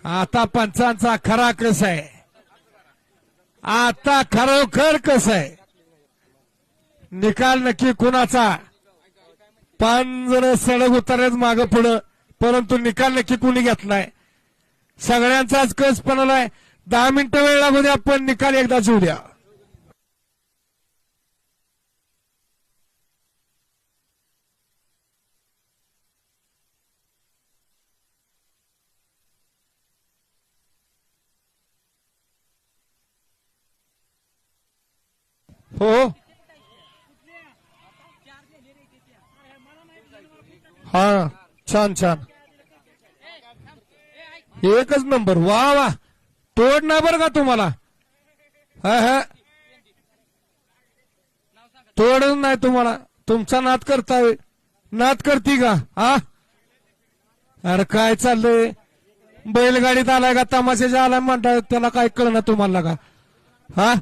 आता पंचांचा खरा कस आहे, आता खरोखर कस आहे, निकाल नक्की कुणाचा. 5 जण सडक उतरलेत मागं पुढं, परंतु निकाल नक्की कुणी घेतलाय. सगळ्यांचाच कस बनवलाय. 10 मिनिटं वेळ लागू द्या, पण निकाल एकदा येऊ द्या. हो हा, छान छान, एकच नंबर. वा वा, तोड ना बरं का तुम्हाला. हा हा, तोड नाही तुम्हाला. तुमचा नाद करताय, नाद करती का हा. अरे काय चाललंय, बैलगाडीत आलाय का तमाशाच्या आलाय म्हणताय, त्याला काय कळणार तुम्हाला का हा.